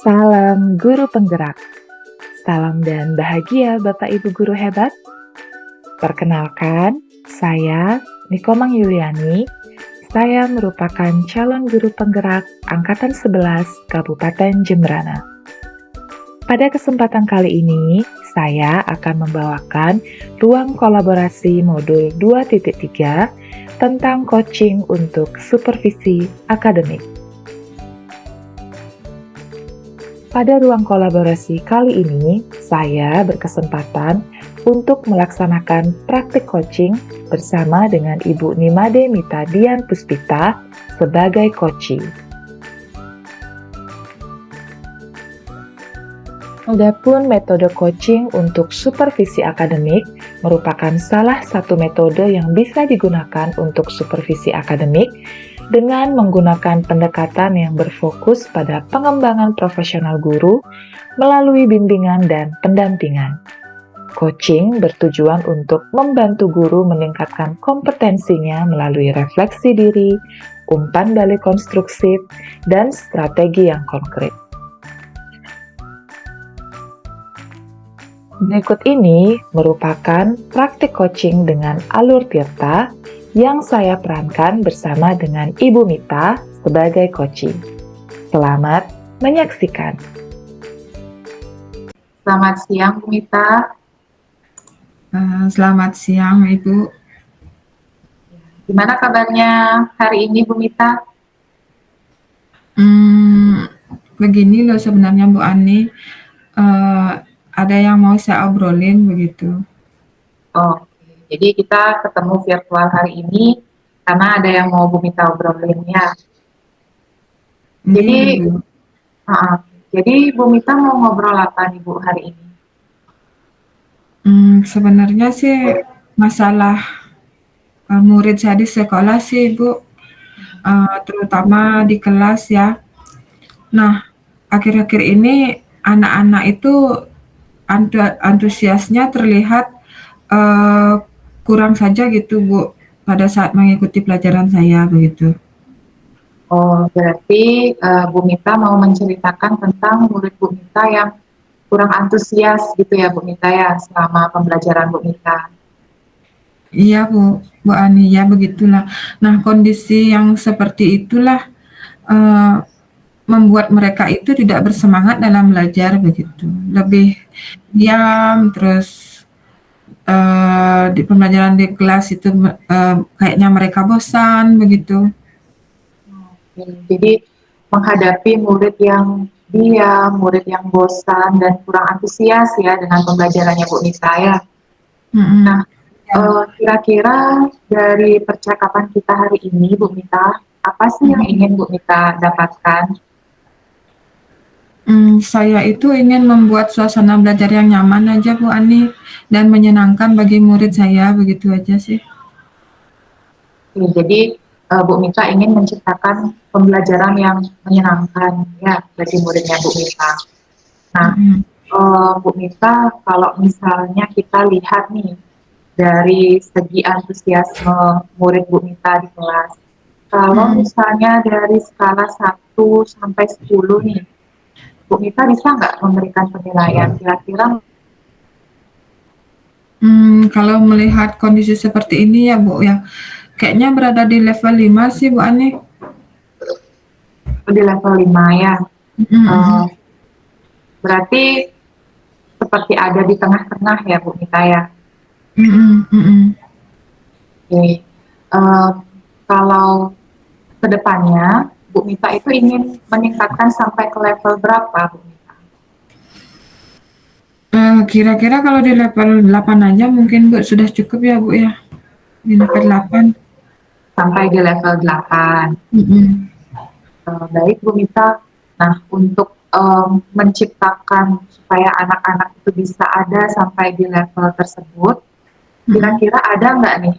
Salam guru penggerak. Salam dan bahagia Bapak Ibu guru hebat. Perkenalkan, saya Nikomang Yuliani. Saya merupakan calon guru penggerak Angkatan 11 Kabupaten Jemberana. Pada kesempatan kali ini, saya akan membawakan ruang kolaborasi modul 2.3 tentang coaching untuk supervisi akademik. Pada ruang kolaborasi kali ini, saya berkesempatan untuk melaksanakan praktik coaching bersama dengan Ibu Nimade Mita Dian Puspita sebagai coachee. Adapun metode coaching untuk supervisi akademik merupakan salah satu metode yang bisa digunakan untuk supervisi akademik dengan menggunakan pendekatan yang berfokus pada pengembangan profesional guru melalui bimbingan dan pendampingan. Coaching bertujuan untuk membantu guru meningkatkan kompetensinya melalui refleksi diri, umpan balik konstruksif, dan strategi yang konkret. Berikut ini merupakan praktik coaching dengan alur Tirta yang saya perankan bersama dengan Ibu Mita sebagai coachee. Selamat menyaksikan. Selamat siang, Bu Mita. Selamat siang, Ibu. Gimana kabarnya hari ini, Bu Mita? Begini loh sebenarnya, Bu Ani. Ada yang mau saya obrolin begitu. Oh, jadi kita ketemu virtual hari ini karena ada yang mau Bu Mita obrolin ya. Jadi, Bu. Jadi Bu Mita mau ngobrol apa nih Bu hari ini? Sebenarnya sih masalah murid saya di sekolah sih, Bu, terutama di kelas ya. Nah, akhir-akhir ini anak-anak itu antusiasnya terlihat kurang saja gitu, Bu, pada saat mengikuti pelajaran saya begitu. Oh, berarti Bu Mita mau menceritakan tentang murid Bu Mita yang kurang antusias gitu ya Bu Mita ya selama pembelajaran Bu Mita. Iya Bu Ani, ya begitulah. Nah, kondisi yang seperti itulah membuat mereka itu tidak bersemangat dalam belajar begitu. Lebih diam, terus di pembelajaran di kelas itu kayaknya mereka bosan begitu. Jadi menghadapi murid yang diam, murid yang bosan dan kurang antusias ya dengan pembelajarannya Bu Mita ya. Nah, kira-kira dari percakapan kita hari ini Bu Mita, apa sih yang ingin Bu Mita dapatkan? Saya itu ingin membuat suasana belajar yang nyaman aja Bu Ani dan menyenangkan bagi murid saya, begitu aja sih. Jadi Bu Mita ingin menciptakan pembelajaran yang menyenangkan ya bagi muridnya Bu Mita. Nah, Bu Mita, kalau misalnya kita lihat nih dari segi antusiasme murid Bu Mita di kelas, kalau misalnya dari skala 1 sampai 10 nih, Bu Mita bisa nggak memberikan penilaian kira-kira? Kalau melihat kondisi seperti ini ya Bu ya, kayaknya berada di level 5 sih Bu Ani. Di level 5 ya. Berarti seperti ada di tengah-tengah ya Bu Mita ya. Oke. Kalau kedepannya Bu Mita itu ingin meningkatkan sampai ke level berapa Bu Mita? Kira-kira kalau di level 8 aja mungkin Bu sudah cukup ya Bu ya. Di level 8. Sampai di level 8. Baik Bu Mita. Nah, untuk menciptakan supaya anak-anak itu bisa ada sampai di level tersebut, kira-kira ada nggak nih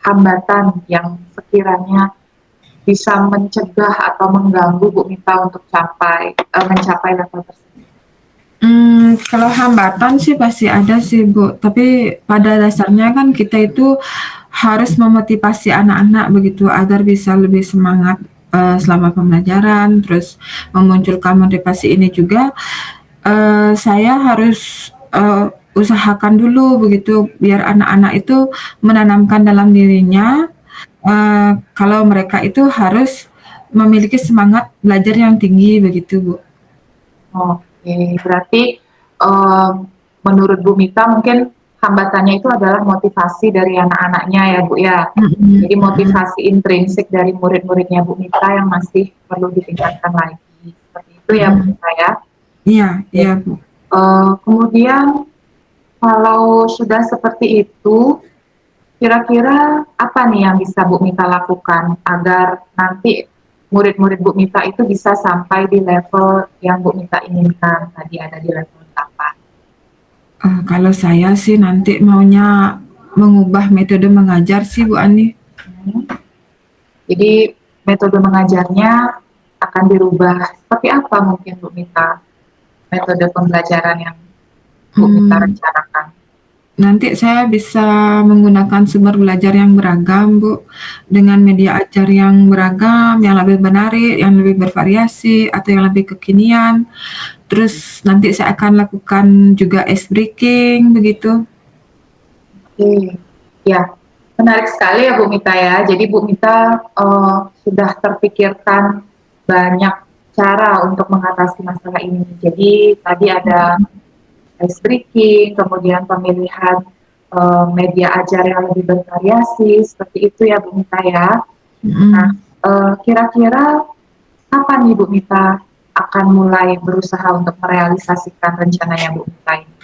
hambatan yang sekiranya bisa mencegah atau mengganggu Bu Mita untuk mencapai level tersebut? Kalau hambatan sih pasti ada sih Bu, tapi pada dasarnya kan kita itu harus memotivasi anak-anak begitu agar bisa lebih semangat selama pembelajaran, terus memunculkan motivasi ini juga, saya harus, usahakan dulu begitu biar anak-anak itu menanamkan dalam dirinya, kalau mereka itu harus memiliki semangat belajar yang tinggi begitu, Bu. Oke, berarti menurut Bu Mita mungkin hambatannya itu adalah motivasi dari anak-anaknya ya Bu ya. Mhm Jadi mhm. motivasi intrinsik dari murid-muridnya Bu Mita yang masih perlu ditingkatkan lagi. Seperti itu ya Bu Mhm. Mita ya. Iya Oke. iya, Bu. Kemudian kalau sudah seperti itu, kira-kira apa nih yang bisa Bu Mita lakukan agar nanti murid-murid Bu Mita itu bisa sampai di level yang Bu Mita inginkan, tadi ada di level 8? Kalau saya sih nanti maunya mengubah metode mengajar sih, Bu Ani. Hmm. Jadi metode mengajarnya akan dirubah. Seperti apa mungkin Bu Mita metode pembelajaran yang Bu Mita Mmm, rencanakan? Nanti saya bisa menggunakan sumber belajar yang beragam, Bu, dengan media ajar yang beragam, yang lebih menarik, yang lebih bervariasi, atau yang lebih kekinian. Terus nanti saya akan lakukan juga ice breaking begitu. Oke, ya, menarik sekali ya Bu Mita ya. Jadi Bu Mita sudah terpikirkan banyak cara untuk mengatasi masalah ini. Jadi tadi ada Mhm ice breaking, kemudian pemilihan media ajar yang lebih bervariasi, seperti itu ya Bu Mita ya. Nah, mhm. kira-kira kapan nih Bu Mita akan mulai berusaha untuk merealisasikan rencananya Bu Mita ini?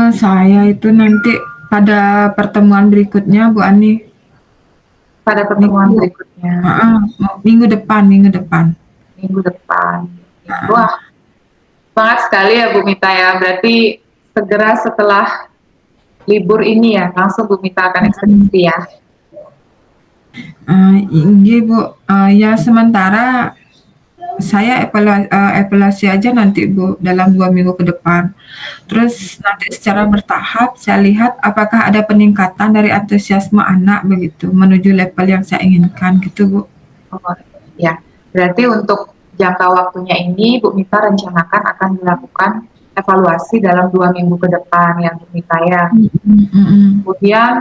Saya itu nanti pada pertemuan berikutnya, Bu Ani. Pada pertemuan Minggu berikutnya, heeh, minggu depan minggu depan. minggu depan. Heeh. Wah, semangat sekali ya Bu Mita ya. Berarti segera setelah libur ini ya, langsung Bu Mita akan Mhm. eksekusi ya. Inggih, Bu, ya sementara saya evaluasi aja nanti, Bu, dalam 2 minggu ke depan. Terus nanti secara bertahap saya lihat apakah ada peningkatan dari antusiasme anak begitu, menuju level yang saya inginkan gitu, Bu. Oh, ya. Berarti untuk jangka waktunya ini Bu Mita rencanakan akan dilakukan evaluasi dalam 2 minggu ke depan ya Bu Mita ya. Mhm mhm. Kemudian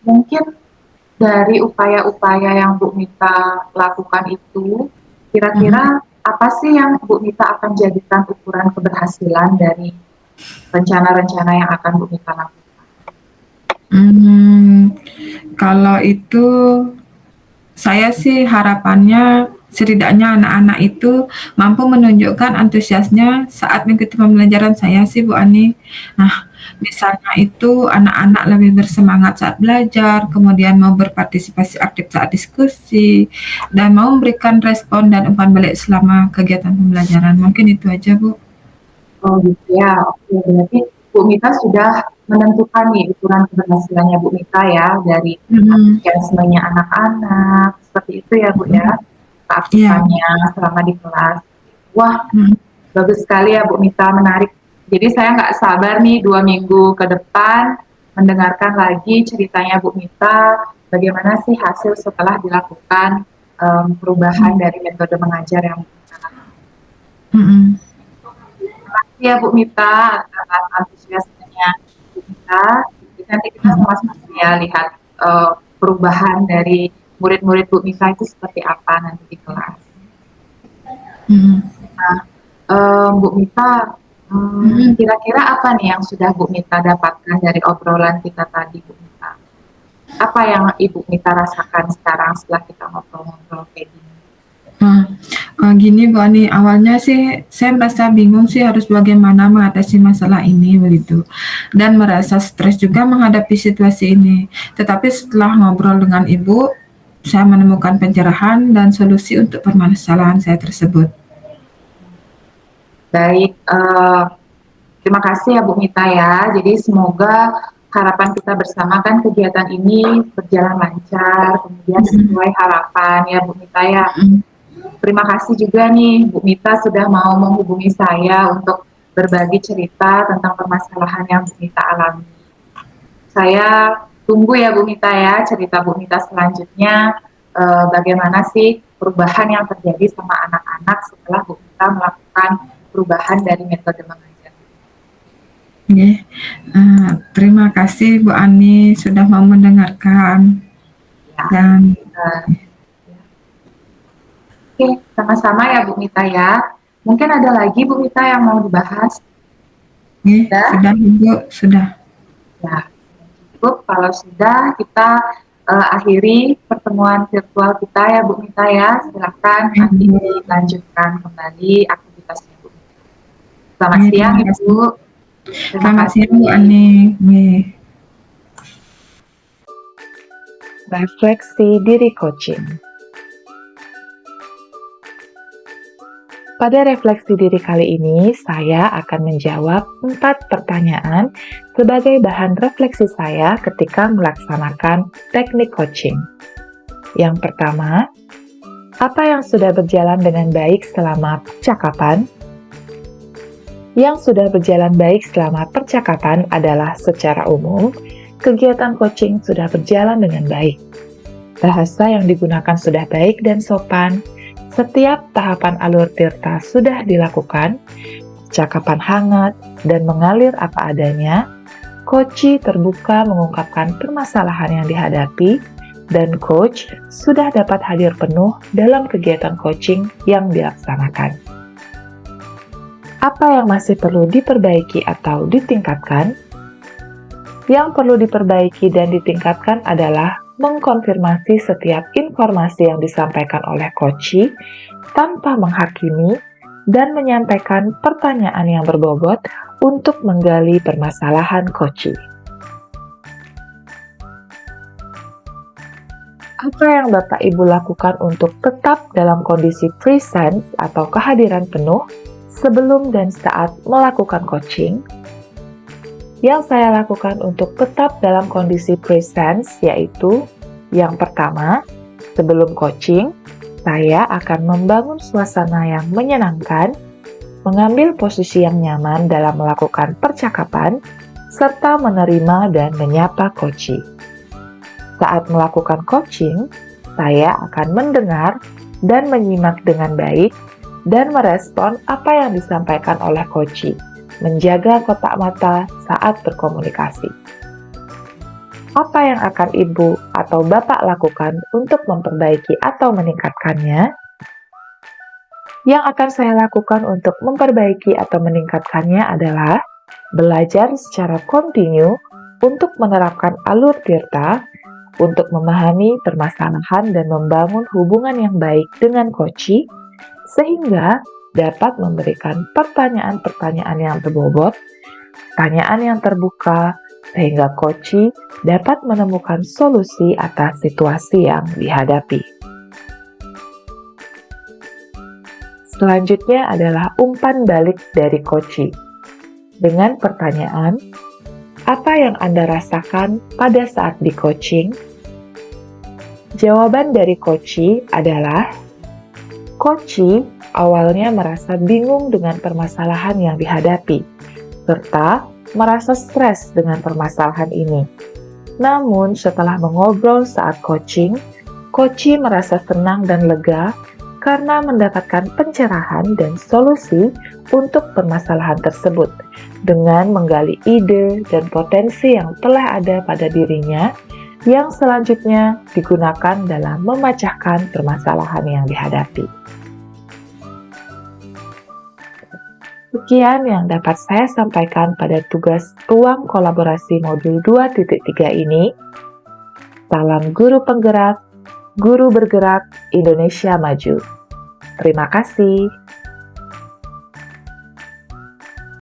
mungkin dari upaya-upaya yang Bu Mita lakukan itu, Mhm. kira-kira apa sih yang Bu Mita akan jadikan ukuran keberhasilan dari rencana-rencana yang akan Bu Mita lakukan? Mmm, Kalau itu saya sih harapannya setidaknya anak-anak itu mampu menunjukkan antusiasnya saat mengikuti pembelajaran saya sih, Bu Ani. Nah, misalnya itu anak-anak lebih bersemangat saat belajar, kemudian mau berpartisipasi aktif saat diskusi, dan mau memberikan respon dan umpan balik selama kegiatan pembelajaran. Mungkin itu aja, Bu. Oh gitu ya, oke. Berarti Bu Mita sudah menentukan nih ukuran keberhasilannya Bu Mita ya, dari Mhm, antusiasmenya anak-anak, seperti itu ya Bu ya, mhm. Iya, keaktifannya selama di kelas. Wah, mhm, bagus sekali ya Bu Mita, menarik. Jadi saya nggak sabar nih 2 minggu ke depan mendengarkan lagi ceritanya Bu Mita, bagaimana sih hasil setelah dilakukan perubahan mhm, dari metode mengajar yang Bu Mita lakukan. mhm. Terima kasih ya Bu Mita atas antusiasmenya Bu Mita. Jadi nanti kita Mhm, sama-sama ya lihat perubahan dari murid-murid Bu Mita itu seperti apa nanti di kelas. mhm, Nah, Bu Mita, mhm. kira-kira apa nih yang sudah Bu Mita dapatkan dari obrolan kita tadi, Bu Mita? Apa yang Ibu Mita rasakan sekarang setelah kita ngobrol-ngobrol kayak gini? Nah, gini Bu Ani, awalnya sih saya merasa bingung sih harus bagaimana mengatasi masalah ini begitu, dan merasa stres juga menghadapi situasi ini. Tetapi setelah ngobrol dengan Ibu, saya menemukan pencerahan dan solusi untuk permasalahan saya tersebut. Baik, terima kasih ya Bu Mita ya. Jadi semoga harapan kita bersama kan kegiatan ini berjalan lancar, kemudian Mhm, sesuai harapan ya Bu Mita ya. mhm, Terima kasih juga nih Bu Mita sudah mau menghubungi saya untuk berbagi cerita tentang permasalahan yang Bu Mita alami. Saya tunggu ya Bu Mita ya cerita Bu Mita selanjutnya. bagaimana sih perubahan yang terjadi sama anak-anak setelah Bu Mita melakukan perubahan dari metode mengajar. Nggih. Terima kasih Bu Ani sudah mau mendengarkan Ya. dan Oke, sama-sama ya Bu Mita ya. Mungkin ada lagi Bu Mita yang mau dibahas? sudah Ibu, sudah. Ya, cukup. Kalau sudah, kita akhiri pertemuan virtual kita ya Bu Mita ya. Silakan nanti dilanjutkan kembali aktivitasnya Bu Mita. Selamat siang Ibu. Selamat siang Bu Ani. Refleksi diri coaching. Pada refleksi diri kali ini, saya akan menjawab 4 pertanyaan sebagai bahan refleksi saya ketika melaksanakan teknik coaching. Yang pertama, apa yang sudah berjalan dengan baik selama percakapan? Yang sudah berjalan baik selama percakapan adalah secara umum, kegiatan coaching sudah berjalan dengan baik. Bahasa yang digunakan sudah baik dan sopan. Setiap tahapan alur tirta sudah dilakukan, percakapan hangat dan mengalir apa adanya, coach terbuka mengungkapkan permasalahan yang dihadapi, dan coach sudah dapat hadir penuh dalam kegiatan coaching yang dilaksanakan. Apa yang masih perlu diperbaiki atau ditingkatkan? Yang perlu diperbaiki dan ditingkatkan adalah mengkonfirmasi setiap informasi yang disampaikan oleh coach tanpa menghakimi dan menyampaikan pertanyaan yang berbobot untuk menggali permasalahan coach. Apa yang Bapak Ibu lakukan untuk tetap dalam kondisi presence atau kehadiran penuh sebelum dan saat melakukan coaching? Yang saya lakukan untuk tetap dalam kondisi presence yaitu yang pertama, sebelum coaching, saya akan membangun suasana yang menyenangkan, mengambil posisi yang nyaman dalam melakukan percakapan, serta menerima dan menyapa coach. Saat melakukan coaching, saya akan mendengar dan menyimak dengan baik dan merespon apa yang disampaikan oleh coach, menjaga kotak mata saat berkomunikasi. Apa yang akan Ibu atau Bapak lakukan untuk memperbaiki atau meningkatkannya? Yang akan saya lakukan untuk memperbaiki atau meningkatkannya adalah belajar secara kontinu untuk menerapkan alur tirta, untuk memahami permasalahan dan membangun hubungan yang baik dengan coach, sehingga dapat memberikan pertanyaan-pertanyaan yang berbobot, pertanyaan yang terbuka, sehingga coach dapat menemukan solusi atas situasi yang dihadapi. Selanjutnya adalah umpan balik dari coach. Dengan pertanyaan, apa yang Anda rasakan pada saat di coaching? Jawaban dari coach adalah, coach awalnya merasa bingung dengan permasalahan yang dihadapi, serta merasa stres dengan permasalahan ini. Namun, setelah mengobrol saat coaching, coach merasa senang dan lega karena mendapatkan pencerahan dan solusi untuk permasalahan tersebut dengan menggali ide dan potensi yang telah ada pada dirinya yang selanjutnya digunakan dalam memecahkan permasalahan yang dihadapi. Sekian yang dapat saya sampaikan pada tugas ruang kolaborasi modul 2.3 ini. Salam guru penggerak, guru bergerak, Indonesia maju. Terima kasih.